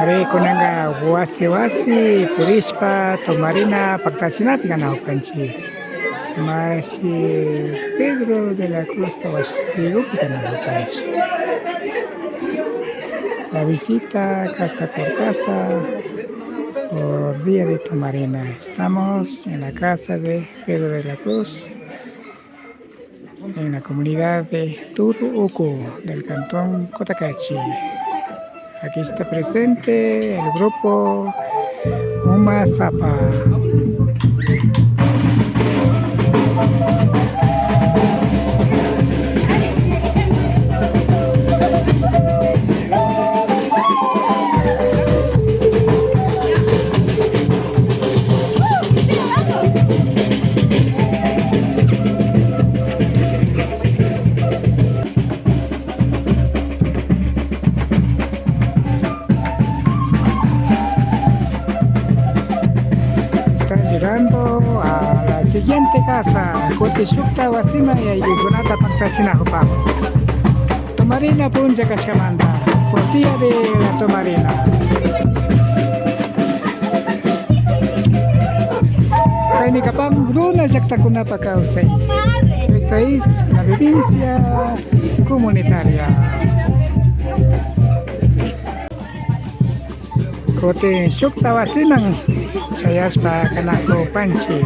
Are kunanga wasi-wasi purispa Tumarina pagtasinat nga naupanchi. Masi Pedro de la Cruz Kawsay que naupanchi. La visita casa por casa por día de Tumarina. Estamos en la casa de Pedro de la Cruz, en la comunidad de Turuku del cantón Cotacachi. Aquí está presente el grupo Uma Zapa. Llegando a la siguiente casa, Kutishukta Wasima y Imbabura Pagtasinahupang. Tumarina Punja Kaskamanda, por día de la Tumarina. Kainikapang Runa Llaktakunapak Kawsay. Esta es la provincia comunitaria. Kote Shukta Wasimang Sayas pa kanako panchi.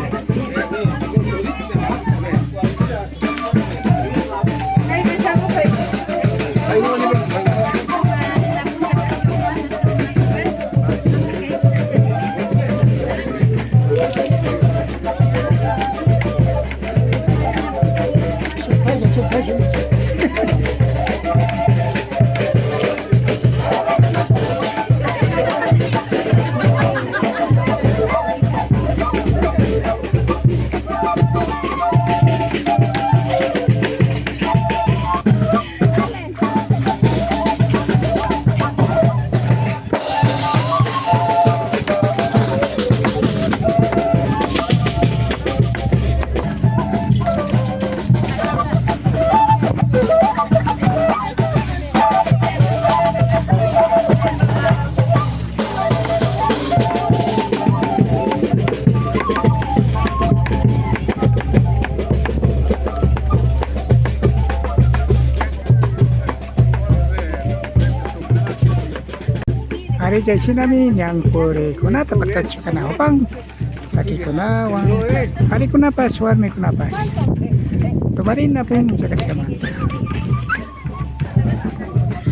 Hari jadi nami yang puri kuna tempat tercipta opang, lagi kuna wang, hari kuna pas, warmi kuna pas. Tumarina pun jaga semanta.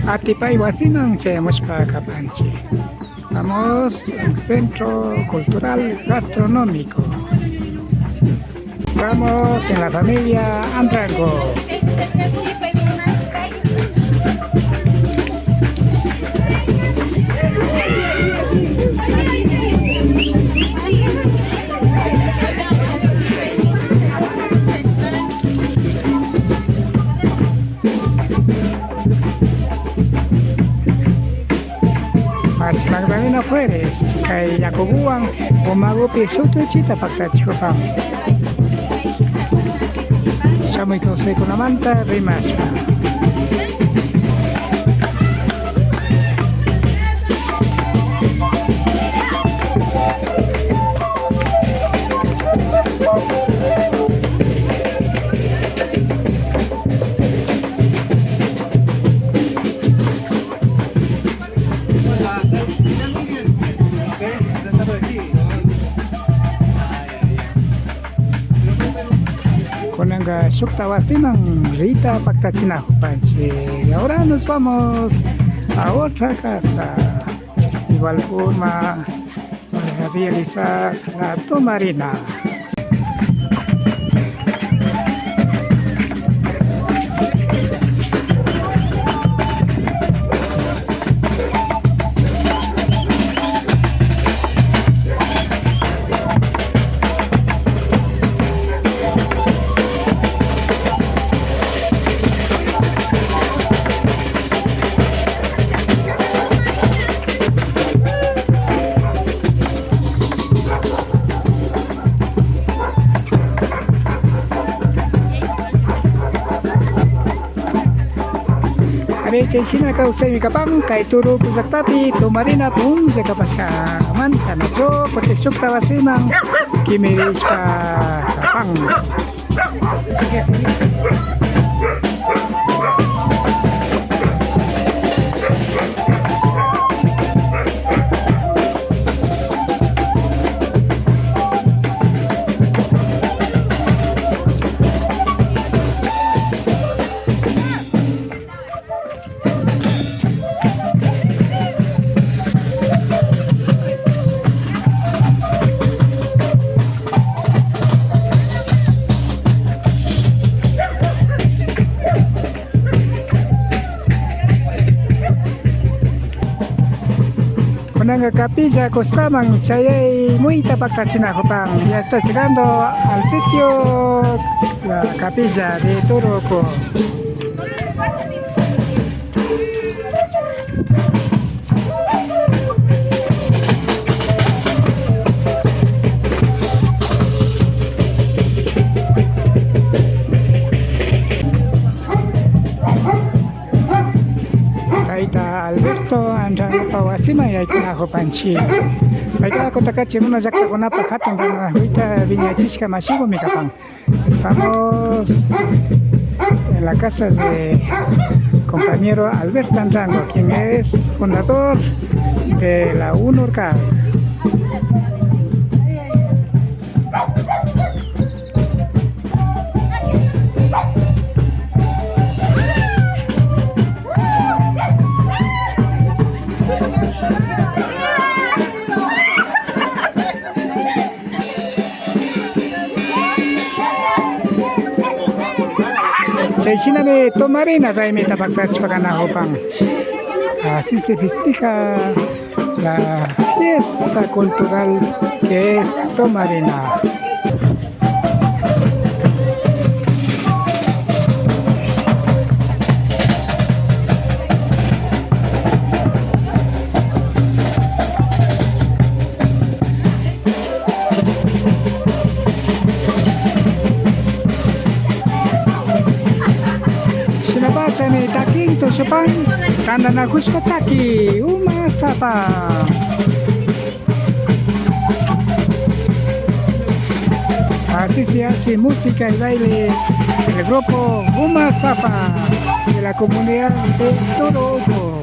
Atipai wasimang cemos para kapanchi. Estamos en centro cultural gastronómico. Estamos en la familia Anrango. Magdalena Fuerez, kay Yakubuang, umagupi suto chita pagtatsikopang. Siya mo'y kausay ko naman ta, rimas. Shukta Wasimang Rita Pagtachinahupanchi. Y ahora nos vamos a otra casa. Igual forma para realizar la Tumarina. Chaysina Kawsay Mikapang kay Turuku Zaktapi Tumarina pun jaga paskaman kanacho pote sukta wasimang kimiris pa kapang. Sige, sige. Una capilla costamang chay muy tapacachina jopang. Ya está llegando al sitio la capilla de Turuku. Alberto Anrango Pawasima y Aikanajo Panchi. Baikala Cotacachi, Runa Llaktakunapak Kawsay, ahorita Viñachisca Masivo Mikapang. Estamos en la casa de compañero Alberto Anrango, quien es fundador de la UNORCAC. Chaysina de Tumarina Raimi Tapactach Paganahopang. Así se festeja la fiesta cultural que es Tumarina. Chame taking to Japan, tanda na Kuskataki, umasapa. Así se hace música y baile en el grupo Umasapa de la comunidad de Turuku.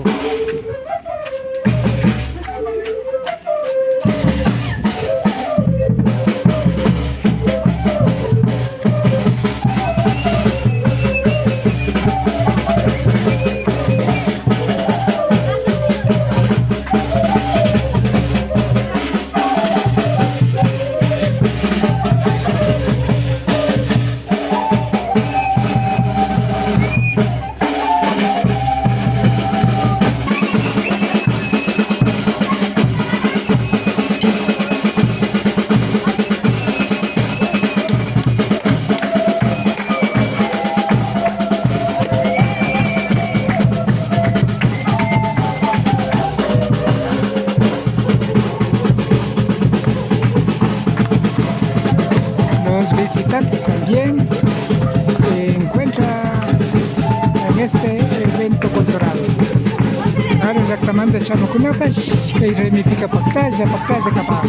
También se encuentra en este evento cultural. Ahora exactamente Chamucunapas, que significa pactalla, pactalla capaz.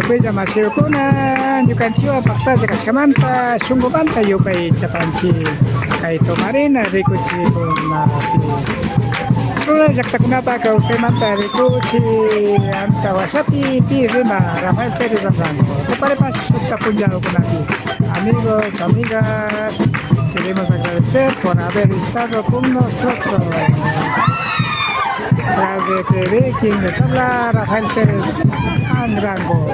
Kuya Masiukuna, Yukanchiwa, Pakta, Kaskamanta, Shungumanta, Yukai, Chapanchi, Kai Tumarina, Rikuchi, Runa Llaktakunapak Kawsay manta, Rikuchi, Antawasati, Runa, Rafael Pérez Anrango. Tuparepas, Tapunjado con aquí. Amigos, amigas, queremos agradecer por haber estado con nosotros. Radio TV, quien les habla, Rafael Pérez Anrango.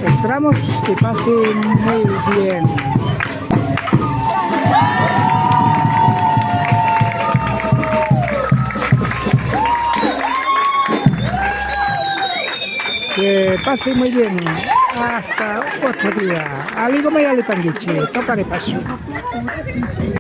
Esperamos que pasen muy bien. Que pasen muy bien. Hasta otro día. Aligo me alipangichi. Tocaré paso.